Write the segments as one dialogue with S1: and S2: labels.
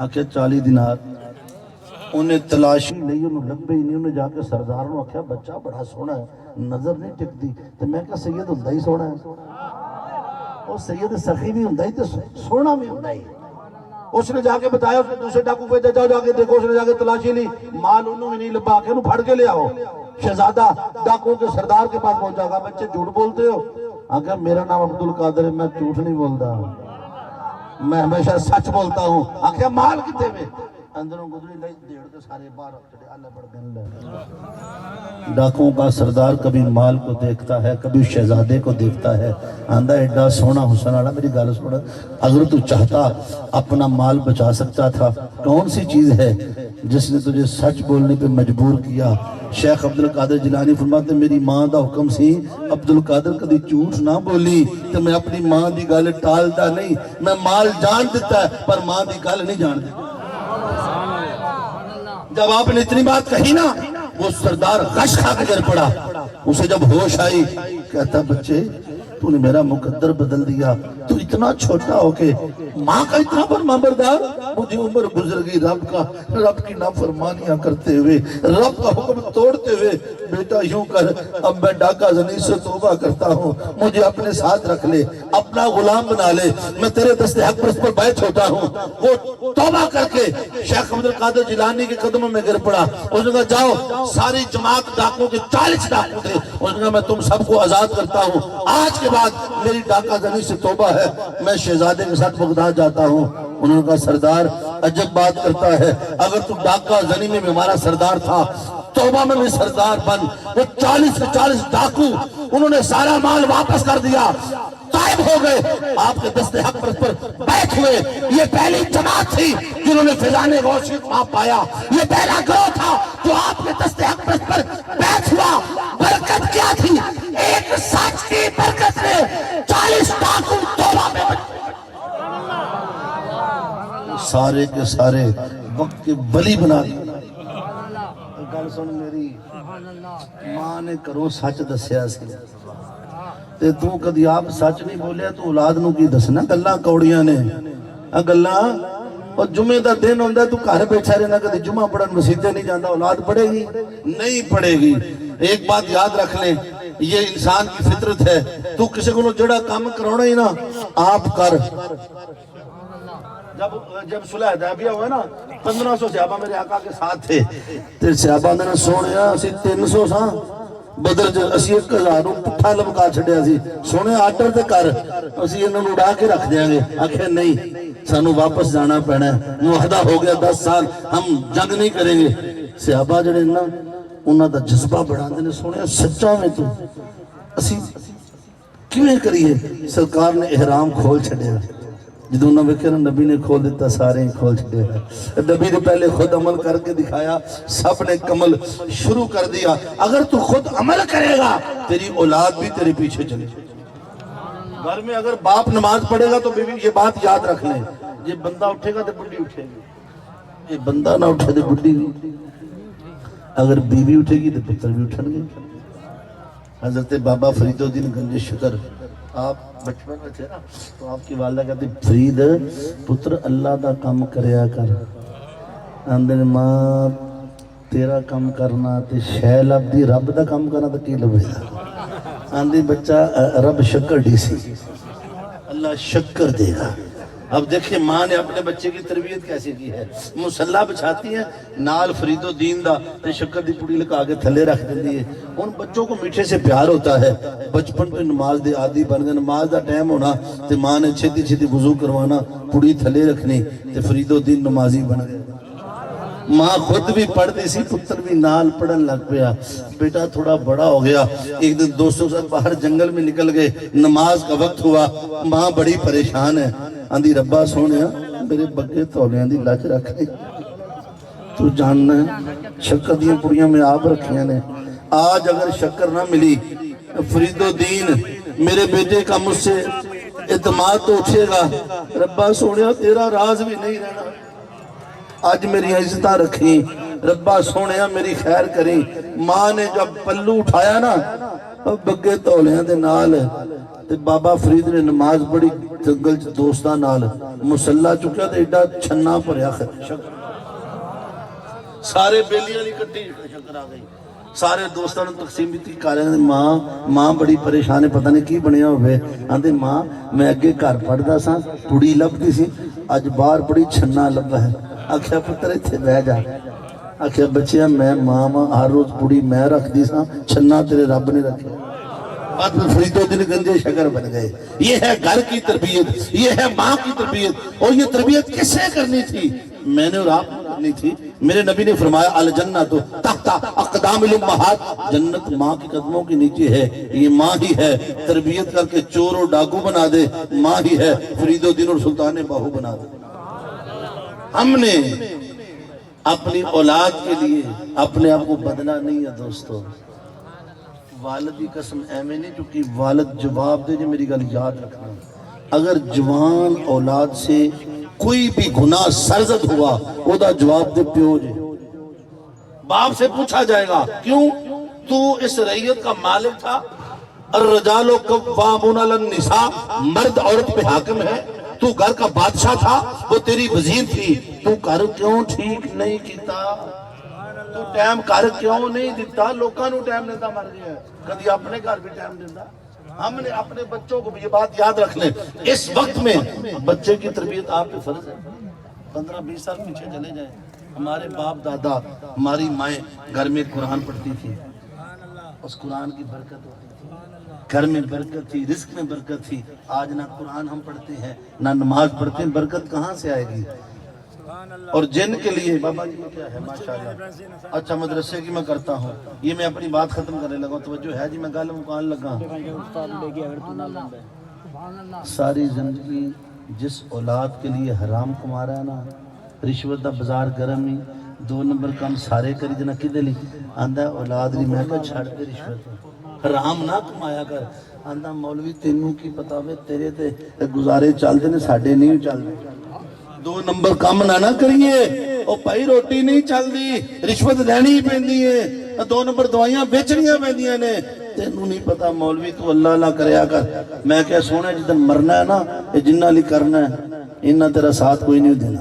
S1: آخیا 40 دینار انہیں تلاشی لئی انہوں لبے ہی نہیں انہیں جا کے سردار نے آخیا بچہ بڑا سونا ہے نظر نہیں ٹکتی تو میں کہا سید ہندہ ہی سونا ہے اور سید سخی بھی ہندہ ہی تو سونا بھی ہندہ ہی اس نے جا کے بتایا اس نے دوسرے ڈاکو پہ جاؤ جا کے دیکھو اس نے جا کے تلاشی لی مال انہوں نے نہیں لبا کے انہوں پھڑ کے لے آؤ شہزادہ ڈاکو کے سردار کے پاس پہنچا گا بچے جھوٹ بولتے ہو آگیا میرا نام عبدالقادر ہے میں جھوٹ نہیں بولتا میں ہمیشہ سچ بولتا ہوں آگیا مال کتے میں اندروں گدری لئی دیڑ کے سارے بار چڑے اللہ بڑھ گن لے ڈاکوں کا سردار کبھی مال کو دیکھتا ہے کبھی شہزادے کو دیکھتا ہے آندہ ایڈا سونا حسن آڑا میری گال سونا اگر تو چاہتا اپنا مال بچا سکتا تھا کون سی چیز ہے جس نے تجھے سچ بولنے پہ مجبور کیا شیخ عبدالقادر جیلانی فرماتے میری ماں دا حکم سی عبدالقادر کدی جھوٹ نہ بولی تو میں اپنی ماں دی گال ٹالتا نہیں میں مال جان دیتا ہے پر ماں دی گال نہیں جان دیتا جب آپ نے اتنی بات کہی نا وہ سردار غش کھا کے گر پڑا اسے جب ہوش آئی کہتا بچے تو نے میرا مقدر بدل دیا تو اتنا چھوٹا ہو کے ماں کا اتنا فرمانبردار مجھے عمر گزر گئی رب کی نافرمانیاں کرتے ہوئے رب کا حکم توڑتے ہوئے بیٹا یوں کر اب میں ڈاکہ زنی سے توبہ کرتا ہوں مجھے اپنے ساتھ رکھ لے اپنا غلام بنا لے میں تیرے دست حق پر اس پر بیعت ہوتا ہوں وہ توبہ کر کے شیخ عبدالقادر جیلانی کے قدموں میں گر پڑا اس نے کہا جاؤ ساری جماعت ڈاکوں کے 40 ڈاکوں تھے اس نے کہا میں تم سب کو آزاد کرتا ہوں آج کے بعد میری ڈاکہ زنی سے توبہ ہے میں شہزادے کے ساتھ بغداد جاتا ہوں انہوں نے کہا سردار عجب بات کرتا ہے اگر تو ڈاکہ زنی میں ہمارا سردار تھا توبہ میں بھی سردار بن وہ 40 کے 40 ڈاکو انہوں نے سارا مال واپس کر دیا طائب ہو گئے آپ کے دست حق پر بیٹھ ہوئے یہ پہلی جماعت تھی جنہوں نے فیضان غوث کو پایا یہ پہلا گروہ تھا جو آپ کے دست حق پر بیٹھ ہوا برکت کیا تھی ایک سچ کی برکت نے 40 ڈاکو توبہ میں سارے کے سارے وقت کے ولی بنا دیا گل سن میری ماں نے کرو سچ دسیا سی تے تو کدی آپ سچ نہیں بولیا تو اولاد نو کی دسنا گلاں کوڑیاں نے گلاں اور جمعے دا دن ہوندا تو گھر بیٹھا رہنا کدی جمعہ پڑھن مسجد نہیں جاندا اولاد پڑھے گی نہیں پڑھے گی ایک بات یاد رکھ لیں یہ انسان کی فطرت ہے تو کسی کو جڑا کام کرانا ہی نا آپ کر جب صلح حدیبیہ ہوا نا 1500 صحابہ میرے آقا کے ساتھ تھے تے صحابہ نے سونیا اسی 300 ساں بدر جو اسی 1000 پٹھا لمکا چھڑیا سی سونے آرڈر تے کر اسی انہوں نے اڑا کے رکھ دیں گے آخر نہیں سانو واپس جانا پڑنا ہے معاہدہ ہو گیا 10 سال ہم جنگ نہیں کریں گے صحابہ جڑے نا انہاں دا جذبہ بڑھا دے نے سونے سچا میں تو اسی کیوں کریے سرکار نے احرام کھول چھڑیا جدوں نہ وکر نبی نے کھول دیتا سارے ہی کھول چھڑے ہیں نبی نے پہلے خود عمل کر کے دکھایا سب نے کمل شروع کر دیا اگر تو خود عمل کرے گا تیری اولاد بھی تیرے پیچھے چلے گھر میں اگر باپ نماز پڑھے گا تو بیوی یہ بات یاد رکھ لیں یہ بندہ اٹھے گا تو بڑی اٹھے گی یہ بندہ نہ اٹھے تو بڑی اگر بیوی اٹھے گی تو پتر بھی اٹھن گے حضرت بابا فرید الدین گنج شکر آپ بچپن میں تھے نا تو آپ کی والدہ کہتی فرید پتر اللہ دا کام کریا کر آندھن ماں تیرا کام کرنا تے شے لب دی رب دا کام کرنا تو کی لبے گا آندھی بچہ رب شکر ڈی سی اللہ شکر دے گا اب دیکھیں ماں نے اپنے بچے کی تربیت کیسے کی ہے مسلح بچھاتی ہے نال فرید الدین دا تے شکر دی پوڑی لکا کے تھلے رکھ دیندی ہے ان بچوں کو میٹھے سے پیار ہوتا ہے بچپن پہ نماز دے عادی بن گئے نماز دا ٹائم ہونا تے ماں نے چھتی چھتی وضو کروانا پوڑی تھلے رکھنی تے فرید الدین نمازی بن گئے ماں خود بھی پڑھتی سی پتر بھی نال پڑھن لگ پیا بیٹا تھوڑا بڑا ہو گیا ایک دن دوستوں سے باہر جنگل میں نکل گئے نماز کا وقت ہوا ماں بڑی پریشان ہے آندھی ربا سونیا میرے بگے تولیاں دی لچ رکھ لے تو جاننا ہے شکر دیاں پڑیاں میں آپ رکھیاں نے آج اگر شکر نہ ملی فرید الدین میرے بیٹے کا مجھ سے اعتماد تو اٹھے گا ربا سونیا تیرا راز بھی نہیں رہنا آج میری عزتہ رکھیں ربا سونیا میری خیر کریں ماں نے جب پلو اٹھایا نا بگے تولیاں دے نال تے بابا فرید نے نماز بڑی जंगल च दोस्तां नाल मुसल्ला चुक्या ते एडा छन्ना भरिया शक्कर, सारे बेलियां दी कट्टी शक्कर आ गई, सारे दोस्तों ने तकसीम की कर मां बड़ी परेशान है, पता नहीं की बनया होवे। आंदे मां मैं अगे घर पढ़दा सा, कुड़ी लभदी सी, अज बाहर बड़ी छन्ना लभा है। आख्या पुत्र इत्थे बह जा। आख्या बच्चिया मैं मां हर रोज कुड़ी मैं रखदी सा, छन्ना तेरे रब ने रखे। बाद में फरीदुद्दीन गंजे शकर बन गए। ये है घर की तरबियत, ये है माँ की तरबियत। और ये तरबियत किससे करनी थी? मैंने और आप करनी थी। मेरे नबी ने फरमाया अल जन्नत तहता अक़दामिल उम्महात, जन्नत माँ के कदमों के नीचे है। ये माँ ही है तरबियत करके चोर और डाकू बना दे, माँ ही है फरीदुद्दीन और सुल्तान बाहू बना दे। हमने अपनी औलाद के लिए अपने आप को बदला नहीं है दोस्तों। वालिद की कसम एवं नहीं चुकी, वालिद जवाब दे जो मेरी गल याद रखना। अगर जवान औलाद से कोई भी गुनाह सरजद हुआ, ओदा जवाब दे प्यो जे। बाप से पूछा जाएगा क्यों? तू इस रैयत का मालिक था, अर्रजालो कव्वामुन अलन निसा, मर्द औरत पे हाकिम है। तू घर का बादशाह था, वो तेरी वजीर थी, तू घर क्यों ठीक नहीं कीता? तू टाइम घर क्यों नहीं दिता? लोगों को टाइम देता मर गया, कभी अपने घर भी टाइम देता। हमने अपने बच्चों को भी ये बात याद रख ले, इस वक्त में बच्चे की तरबियत आप पे फर्ज है। 15-20 साल पीछे चले जाए, हमारे बाप दादा हमारी माएँ घर में कुरान पढ़ती थी, उस कुरान की बरकत होती थी, घर में बरकत थी, रिस्क में बरकत थी। आज ना कुरान हम पढ़ते हैं ना नमाज पढ़ते हैं, बरकत कहाँ से आएगी? और जिनके लिए बाबा जी क्या है माशाल्लाह, अच्छा मदरसे की मैं करता हूँ, ये मैं अपनी बात खत्म करने लगा, तो जो है जी मैं गल मुकान लगा। सारी जिंदगी जिस औलाद के लिए हराम कमा रहा है ना, रिश्वत का बाजार गर्म ही, 2 नंबर काम सारे करी जना किदे ली आंदा औलाद ली। मैं कहा छड़ दे रिश्वत, हराम ना कमाया कर। आंदा मौलवी तेनू की पता वे तेरे ते गुजारे चलते ने, साडे नहीं चलते। 2 नंबर काम ना करिए, ओ भाई रोटी नहीं चलती, रिश्वत लेनी पैंदी है, 2 नंबर दवाइयां बेचनियां पैंदियां ने। तेनू नहीं पता मौलवी, तू अल्लाह अल्लाह करया कर। मैं क्या सोने जिदन मरना है ना, ये जिन्ना लिए करना है, इन्ना तेरा साथ कोई नहीं देना।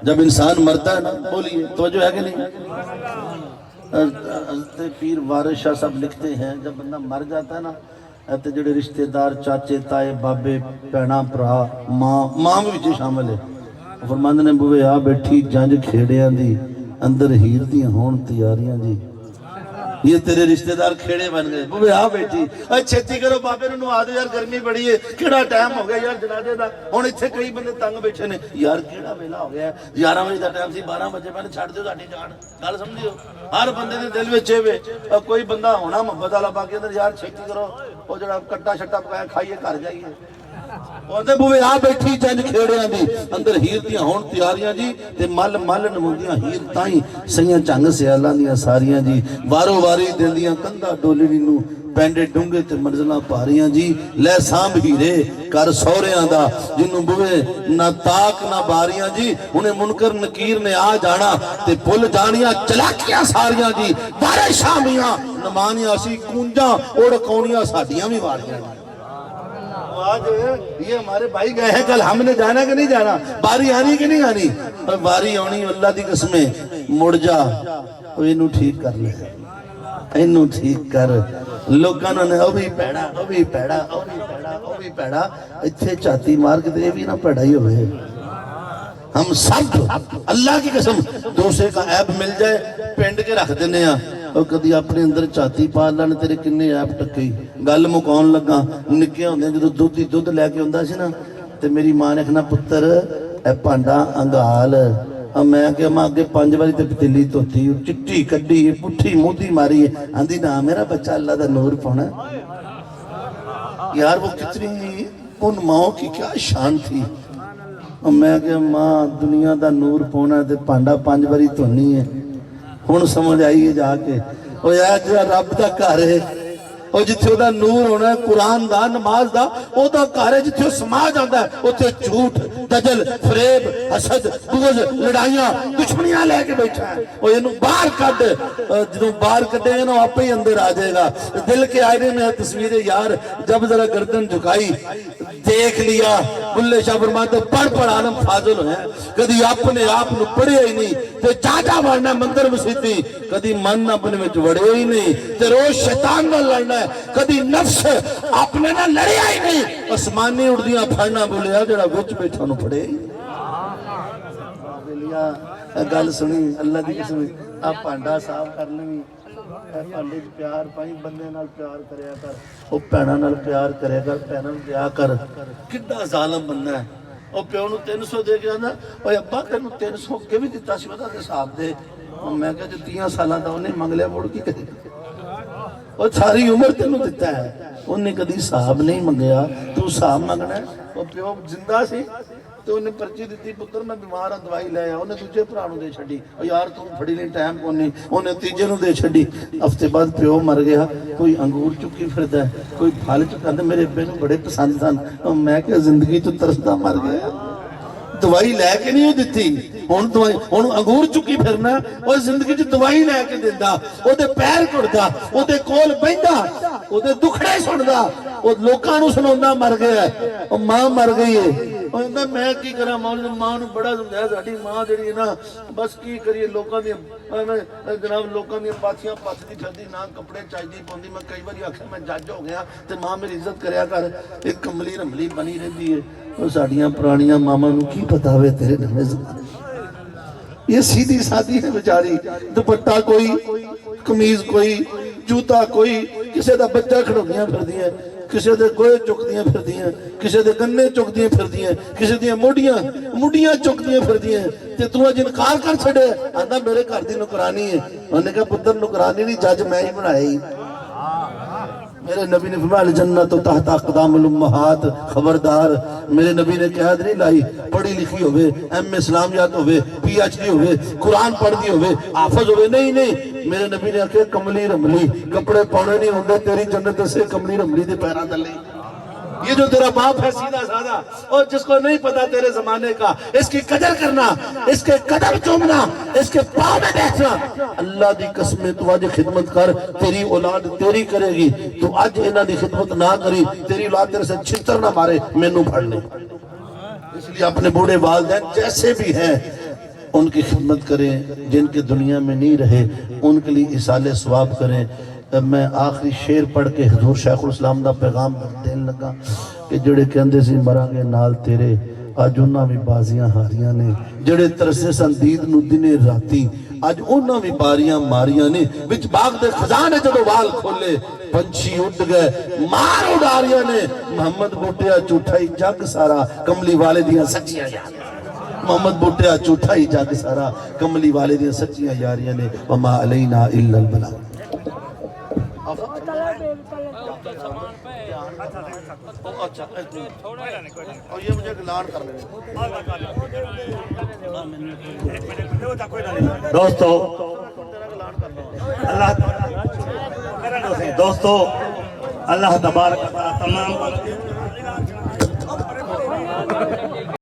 S1: जब इंसान मरता है ना, बोलिए तवज्जो है कि नहीं? पीर वारिस शाह साहब लिखते हैं, जब बंदा मर जाता है ना, ते जेड़े रिश्तेदार चाचे ताए बाबे भैणा भरा मां भी विच शामिल है, फरमांदे ने बुवे आ बैठी जंज खेड़ियां दी, अंदर हीर दी होण तैयारियां जी। ये तेरे रिश्तेदार खेड़े बन गए, बुवे आ बैठी, छेती करो बाबे नूं नवा दो यार, गर्मी बड़ी है, केड़ा टाइम हो गया यार जनाजे दा। हुण इत्थे कई बंदे तंग बैठे ने, यार केड़ा वेला हो गया, 11 बजे दा टाइम सी, 12 बजे पहले छड्ड दिओ साडी जान। गल समझियो, हर बंदे दे दिल विच एवे कोई बंदा होना मुहब्बत वाला, बाकी अंदर यार छेती करो, ओ जड़ा कट्टा छट्टा पकाया खाइए घर जाइए। ओंदे बुवे आ बैठी जंज खेड़ियां दी, अंदर हीर दियां होण तैयारियां जी, ते मल मल नमुंदियां हीर ताई सईयां झंग सियालां दियां सारियां जी, वारो वारी दिंदियां कंधा डोलड़ी नूं, पैंडे डूंगे ते मंजिलां भारियां जी। लै सांभ हीरे कर सौहरियां दा, जिन्नू बुवे ना ताक ना बारियां जी। उन्हें मुनकर नकीर ने आ जाना, ते भुल जानियां चलाकियां सारियां जी। बारे शामियां नमानियां सी कूंजां, ओढ़काउणियां साडियां भी वारियां जी। आज ये हमारे भाई गए हैं, कल हमने जाना कि नहीं जाना, बारी आनी कि नहीं आनी? पर बारी आनी, अल्लाह दी कसमें मुड़ जा, इनू ठीक कर ले, इनू ठीक कर। लोगों ने ओ भी पैड़ा, ओ भी पैड़ा, ओ भी पैड़ा, ओ भी पैड़ा, इत्थे छाती मार के ये भी ना पैड़ा ही होवे। हम सब अल्लाह की कसम दूसरे का ऐब मिल जाए पिंड के रख देने आ, और कदी अपने अंदर छाती पा लैन, तेरे किन्ने ऐप टक्के। गल मुकाउण लगा, निक्के होंदे जदों दुध लैके आउंदा सी ना, ते मेरी मां ने कहना पुत्तर ए भांडा अंगाल। मैं क्या मां अगे 5 बारी ते पतीली धोती, चिट्टी कड्डी, पुट्ठी मूधी मारी, आंदी ना मेरा बच्चा अल्लाह दा नूर पाना। यार वो कितनी उन माओ की क्या शान थी। मैं क्या मां दुनिया दा नूर पाना ते भांडा 5 बारी धोनी है। हुण समझ आई है जाके, ओ यार जिहड़ा रब दा घर है, और जिथे ओदा नूर होना कुरान दा नमाज दा, ओदा घर है जिथे समा जांदा है, उथे झूठ दजल फरेब हसद बुग़्ज़ लड़ाइयां ਦੁਸ਼ਮਣੀਆਂ ਲੈ ਕੇ ਬੈਠਾ ਹੈ। ਉਹ ਇਹਨੂੰ ਬਾਹਰ ਕੱਢ, ਜਦੋਂ ਬਾਹਰ ਕੱਢੇਗਾ ਨਾ ਆਪੇ ਹੀ ਅੰਦਰ ਆ जाएगा। दिल के आईने में तस्वीरें यार, जब जरा गर्दन झुकाई देख लिया, बुल्ले शाह फरमाते पढ़ आलम फाजिल है, कदी अपने आप ਨੂੰ ਪੜਿਆ ਹੀ ਨਹੀਂ ਤੇ ਚਾਚਾ ਬਣਨਾ ਮੰਦਰ ਮਸੀਤੀ, ਕਦੀ ਮਨ ਆਪਣੇ ਵਿੱਚ ਵੜਿਆ ਹੀ ਨਹੀਂ ਤੇ ਰੋਜ਼ ਸ਼ੈਤਾਨ ਨਾਲ ਲੜਨਾ, ਕਦੀ ਨਫਸ ਆਪਣੇ ਨਾਲ ਲੜਿਆ ਹੀ ਨਹੀਂ, ਅਸਮਾਨੀ ਉੜਦੀਆਂ ਫੜਨਾ ਬੋਲਿਆ ਜਿਹੜਾ ਵਿੱਚ ਬੈਠਾ ਨੂੰ ਫੜੇ। ਗੱਲ ਸੁਣੀ ਅੱਲਾ ਦੀ ਕਸਮ, ਆ ਭਾਂਡਾ ਸਾਫ਼ ਕਰ ਲਵੀਂ, ਭਾਂਡੇ 'ਚ ਪਿਆਰ ਪਾਈ, ਬੰਦੇ ਨਾਲ ਪਿਆਰ ਕਰਿਆ ਕਰ, ਉਹ ਭੈਣਾਂ ਨਾਲ ਪਿਆਰ ਕਰਿਆ ਕਰ, ਭੈਣਾਂ ਨੂੰ ਦਿਆ ਕਰ। ਕਿੱਡਾ ਜ਼ਾਲਮ ਬੰਦਾ ਹੈ, ਉਹ ਪਿਓ ਨੂੰ 300 ਦੇ ਕੇ ਆਂਦਾ, ਓਏ ਅੱਬਾ ਤੈਨੂੰ 300 ਅੱਗੇ ਵੀ ਦਿੱਤਾ ਸੀ ਉਹਦਾ ਹਿਸਾਬ ਦੇ। ਮੈਂ ਕਿਹਾ ਜੇ 30 ਸਾਲਾਂ ਦਾ ਉਹਨੇ ਮੰਗ ਲਿਆ ਮੁੜ ਕੀ ਕਰੇ, ਉਹ ਸਾਰੀ ਉਮਰ ਤੈਨੂੰ ਦਿੱਤਾ ਹੈ, ਉਹਨੇ ਕਦੀ ਹਿਸਾਬ ਨਹੀਂ ਮੰਗਿਆ, ਤੂੰ ਹਿਸਾਬ ਮੰਗਣਾ। ਉਹ ਪਿਓ ਜਿੰਦਾ ਸੀ ਤੇ ਉਹਨੇ ਪਰਚੀ ਦਿੱਤੀ, ਪੁੱਤਰ ਮੈਂ ਬਿਮਾਰ ਹਾਂ ਦਵਾਈ ਲੈ ਆ, ਉਹਨੇ ਦੂਜੇ ਭਰਾ ਨੂੰ ਦੇ ਛੱਡੀ, ਉਹ ਯਾਰ ਤੂੰ ਫੜੀ ਨਹੀਂ ਟਾਈਮ ਕੋਨੀ, ਉਹਨੇ ਤੀਜੇ ਨੂੰ ਦੇ ਛੱਡੀ। ਹਫ਼ਤੇ ਬਾਅਦ ਪਿਓ ਮਰ ਗਿਆ, ਕੋਈ ਅੰਗੂਰ ਚੁੱਕੀ ਫਿਰਦਾ, ਕੋਈ ਫਲ ਚੁੱਕਦਾ, ਮੇਰੇ ਅੱਬੇ ਨੂੰ ਬੜੇ ਪਸੰਦ ਸਨ। ਮੈਂ ਕਿਹਾ ਜ਼ਿੰਦਗੀ ਤੋਂ ਤਰਸਦਾ ਮਰ ਗਿਆ, ਦਵਾਈ ਲੈ ਕੇ ਨਹੀਂ ਉਹ ਦਿੱਤੀ, ਹੁਣ ਦਵਾਈ, ਹੁਣ ਅੰਗੂਰ ਚੁੱਕੀ ਫਿਰਨਾ, ਉਹ ਜ਼ਿੰਦਗੀ 'ਚ ਦਵਾਈ ਲੈ ਕੇ ਦਿੰਦਾ, ਉਹਦੇ ਪੈਰ ਘੁੱਟਦਾ, ਉਹਦੇ ਕੋਲ ਬਹਿੰਦਾ, ਉਹਦੇ ਦੁੱਖੜੇ ਸੁਣਦਾ, ਉਹ ਲੋਕਾਂ ਨੂੰ ਸੁਣਾਉਂਦਾ ਮਰ ਗਿਆ, ਉਹ ਮਾਂ ਮਰ ਗਈ ਏ। ਉਹ ਕਹਿੰਦਾ ਮੈਂ ਕੀ ਕਰਾਂ, ਮਾਂ ਨੂੰ ਬੜਾ ਸਮਝਾਇਆ, ਸਾਡੀ ਮਾਂ ਜਿਹੜੀ ਹੈ ਨਾ ਬਸ ਕੀ ਕਰੀਏ, ਲੋਕਾਂ ਦੀਆਂ ਜਨਾਬ ਲੋਕਾਂ ਦੀਆਂ ਪਾਥੀਆਂ ਪੱਥਦੀ ਫਿਰਦੀ, ਨਾ ਕੱਪੜੇ ਚਾਹੀਦੀ ਪਾਉਂਦੀ। ਮੈਂ ਕਈ ਵਾਰੀ ਆਖਿਆ ਮੈਂ ਜੱਜ ਹੋ ਗਿਆ ਤੇ ਮਾਂ ਮੇਰੀ ਇੱਜ਼ਤ ਕਰਿਆ ਕਰ, ਇਹ ਕਮਲੀ ਰਮਲੀ ਬਣੀ ਰਹਿੰਦੀ ਹੈ। ਉਹ ਸਾਡੀਆਂ ਪੁਰਾਣੀਆਂ ਮਾਵਾਂ ਨੂੰ ਕੀ ਪਤਾ ਹੋਵੇ ਤੇਰੇ ਨਵੇਂ ਜ਼ਮਾਨੇ, ਇਹ सीधी सादी है बेचारी, दुपट्टा कोई, कमीज कोई, जूता कोई, किसी का बच्चा खड़ोदियां फिरदियां, किसी दे गोए चुकदियां फिरदियां, किसी दे गन्ने चुकदियां फिरदियां, किसी दियां मुंडियां चुकदियां फिरदियां, ते तू अज इनकार कर छड़े, आंदा मेरे घर दी नौकरानी है। उन्हें कहा पुत्र नौकरानी नहीं, जज मैं ही बनाया ही। मेरे नबी ने फरमाया जन्नत तहत अक़दामुल उम्महात, खबरदार मेरे नबी ने कहत नहीं लाई, पढ़ी लिखी होवे, एम इस्लामियात होवे, PhD होवे, कुरान पढ़दी होवे, हाफिज होवे, नहीं मेरे नबी ने आखे कमली रमली कपड़े पाने नहीं होंदे, तेरी जन्नत से कमली रमली दे पैरां तले। ये जो तेरा बाप है सीधा साधा, और जिसको नहीं पता तेरे जमाने का, इसकी कदर करना, इसके कदम चूमना, इसके पाँव में बैठना। अल्लाह दी कसम तू आज खिदमत कर, तेरी औलाद तेरी करेगी, तू आज इन्हां दी खिदमत ना करी, तेरी औलाद तेरे से छितर ना मारे, मैनू फड़ ले। इसलिए अपने बूढ़े वालिदैन जैसे भी हैं उनकी खिदमत करें, जिनके दुनिया में नहीं रहे उनके लिए इसाले सवाब करें। मैं आखिरी शेर पढ़ के हजूर शेखुल इस्लाम दा पैगाम देन लगा कि जेड़े कहंदे सी मरांगे नाल तेरे, अज उन्हां भी बाजियां हारियां ने, जेड़े तरसदे सन दीद नूं दिने राती, अज उन्हां भी बारियां मारियां ने। विच बाग दे खजाने जदों वाल खोले, पंछी उड़ गए, मार उडारियां ने। मोहम्मद बूटिया झूठा ही जग सारा, कमली वाले दियां सच्चियां यारियां। मोहम्मद बूटिया झूठा ही जग सारा, कमली वाले दियां सच्चियां यारियां ने। वमा अलैना इल्लल बलाग। और ये मुझे लान कर ले।
S2: दोस्तों अल्लाह तबारक तमाम